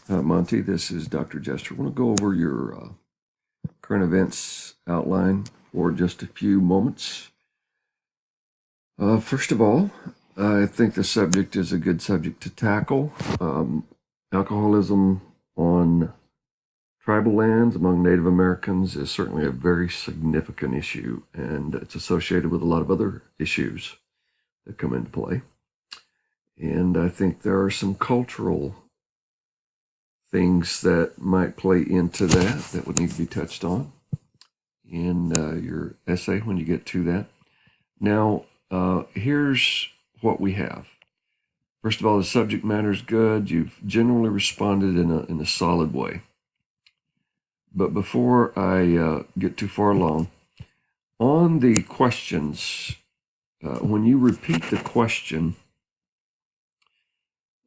Monty, this is Dr. Jester. I want to go over your current events outline for just a few moments. First of all, I think the subject is a good subject to tackle. Alcoholism on tribal lands among Native Americans is certainly a very significant issue, and it's associated with a lot of other issues that come into play. And I think there are some cultural things that might play into that would need to be touched on in your essay when you get to that. Now, here's what we have. First of all, the subject matter is good. You've generally responded in a solid way. But before I get too far along, on the questions, when you repeat the question,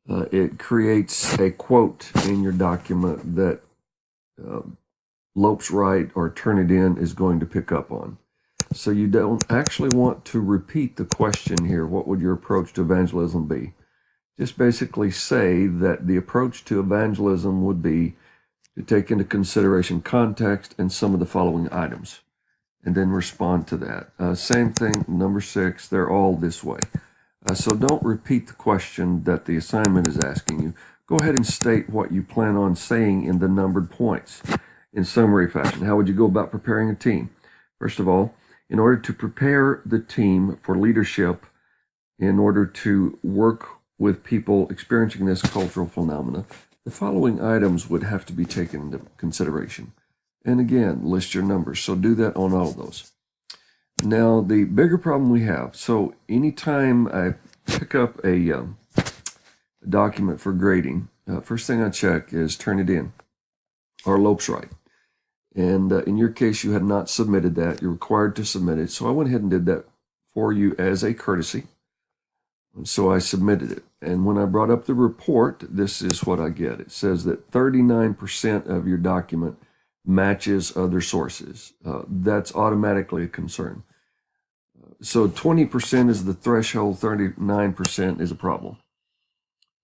it creates a quote in your document that Lopes Wright or Turnitin is going to pick up on. So you don't actually want to repeat the question here. What would your approach to evangelism be? Just basically say that the approach to evangelism would be to take into consideration context and some of the following items, and then respond to that. Same thing, number 6, they're all this way. So don't repeat the question that the assignment is asking you. Go ahead and state what you plan on saying in the numbered points in summary fashion. How would you go about preparing a team? First of all, in order to prepare the team for leadership, in order to work with people experiencing this cultural phenomena, the following items would have to be taken into consideration. And again, list your numbers. So do that on all of those. Now, the bigger problem we have, so anytime I pick up a document for grading, first thing I check is Turnitin or Lopes Wright. And in your case, you had not submitted that. You're required to submit it. So I went ahead and did that for you as a courtesy. And so I submitted it. And when I brought up the report, this is what I get. It says that 39% of your document matches other sources. That's automatically a concern. So 20% is the threshold, 39% is a problem.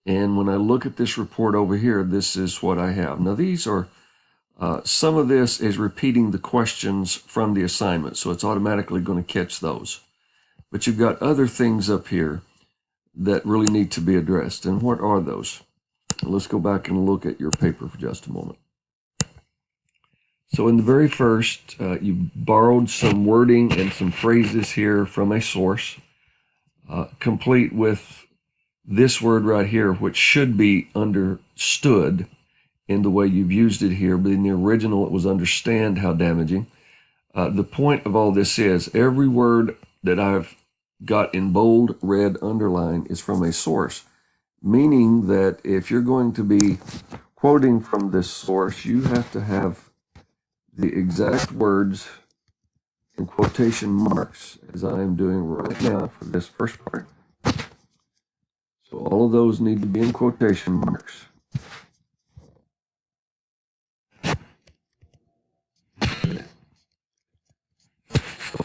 And when I look at this report over here, this is what I have. Now these are, some of this is repeating the questions from the assignment, so it's automatically going to catch those. But you've got other things up here that really need to be addressed. And what are those? Let's go back and look at your paper for just a moment. So in the very first, you borrowed some wording and some phrases here from a source, complete with this word right here, which should be understood in the way you've used it here, but in the original it was understand how damaging. The point of all this is every word that I've got in bold, red, underline is from a source, meaning that if you're going to be quoting from this source, you have to have the exact words in quotation marks, as I am doing right now for this first part. So all of those need to be in quotation marks. So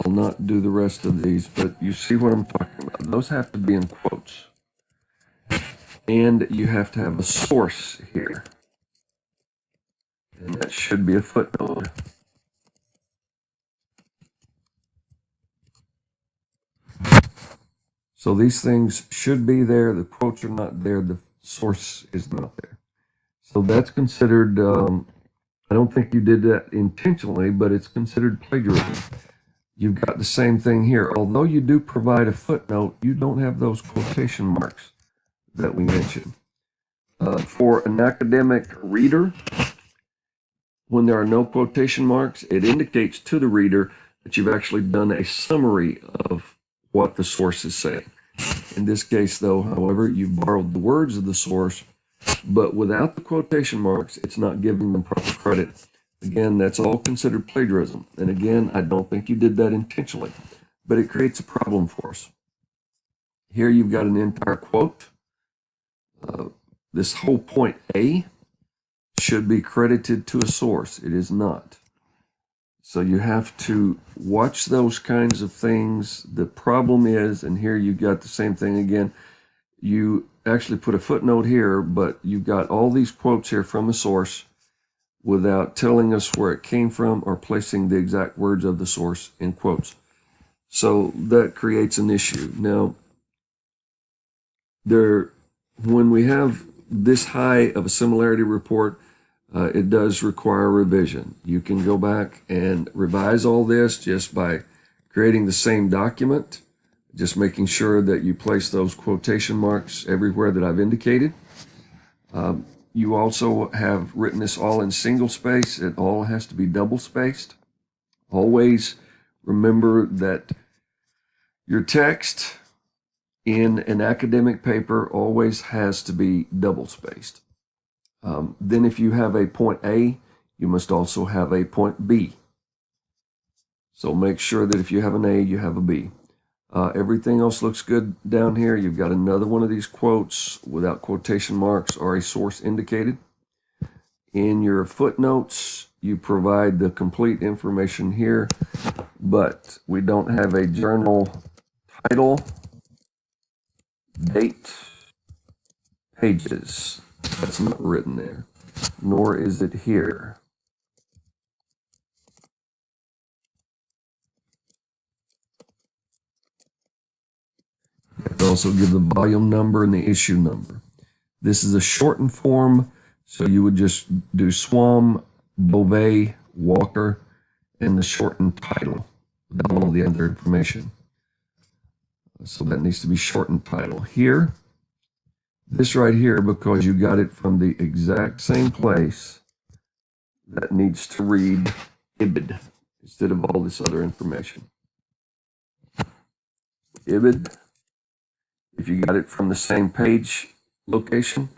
I'll not do the rest of these, but you see what I'm talking about. Those have to be in quotes. And you have to have a source here. And that should be a footnote. So these things should be there. The quotes are not there. The source is not there. So that's considered, I don't think you did that intentionally, but it's considered plagiarism. You've got the same thing here. Although you do provide a footnote, you don't have those quotation marks that we mentioned. For an academic reader, when there are no quotation marks, it indicates to the reader that you've actually done a summary of what the source is saying. In this case, though, however, you've borrowed the words of the source, but without the quotation marks, it's not giving them proper credit. Again, that's all considered plagiarism. And again, I don't think you did that intentionally, but it creates a problem for us. Here you've got an entire quote. This whole point A should be credited to a source. It is not. So you have to watch those kinds of things. The problem is, and here you got the same thing again, you actually put a footnote here, but you've got all these quotes here from a source without telling us where it came from or placing the exact words of the source in quotes. So that creates an issue. Now, when we have this high of a similarity report, it does require revision. You can go back and revise all this just by creating the same document, just making sure that you place those quotation marks everywhere that I've indicated. You also have written this all in single space. It all has to be double spaced. Always remember that your text in an academic paper always has to be double spaced. Then if you have a point A, you must also have a point B. So make sure that if you have an A, you have a B. Everything else looks good down here. You've got another one of these quotes without quotation marks or a source indicated. In your footnotes, you provide the complete information here, but we don't have a journal title, date, pages. That's not written there, nor is it here. You have to also give the volume number and the issue number. This is a shortened form, so you would just do Swam, Beauvais, Walker, and the shortened title with all the other information. So that needs to be shortened title. Here, this right here, because you got it from the exact same place, that needs to read IBID instead of all this other information. IBID, if you got it from the same page location,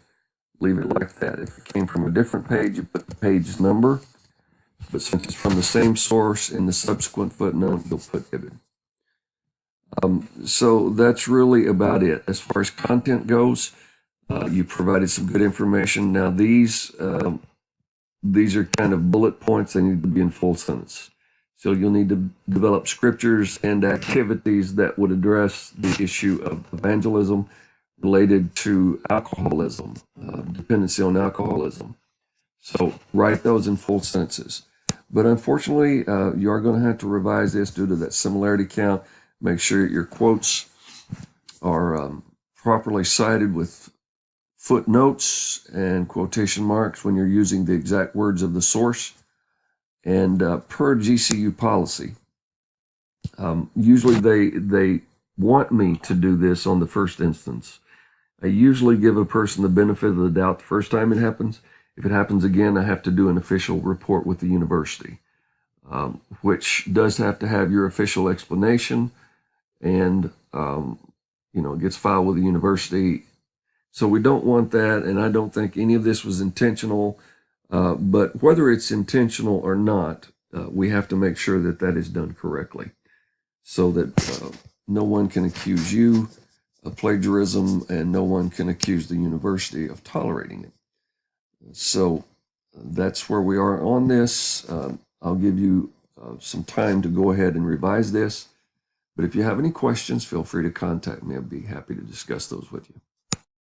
leave it like that. If it came from a different page, you put the page number, but since it's from the same source in the subsequent footnote, you'll put IBID. So that's really about it. As far as content goes, you provided some good information. Now these are kind of bullet points. They need to be in full sentence. So you'll need to develop scriptures and activities that would address the issue of evangelism related to alcoholism, dependency on alcoholism. So write those in full sentences. But unfortunately, you are going to have to revise this due to that similarity count. Make sure your quotes are properly cited with footnotes and quotation marks when you're using the exact words of the source. And per GCU policy, usually they want me to do this on the first instance. I usually give a person the benefit of the doubt the first time it happens. If it happens again, I have to do an official report with the university, which does have to have your official explanation, and it gets filed with the university. So we don't want that, and I don't think any of this was intentional. But whether it's intentional or not, we have to make sure that that is done correctly, so that no one can accuse you of plagiarism, and no one can accuse the university of tolerating it. So that's where we are on this. I'll give you some time to go ahead and revise this. But if you have any questions, feel free to contact me. I'd be happy to discuss those with you.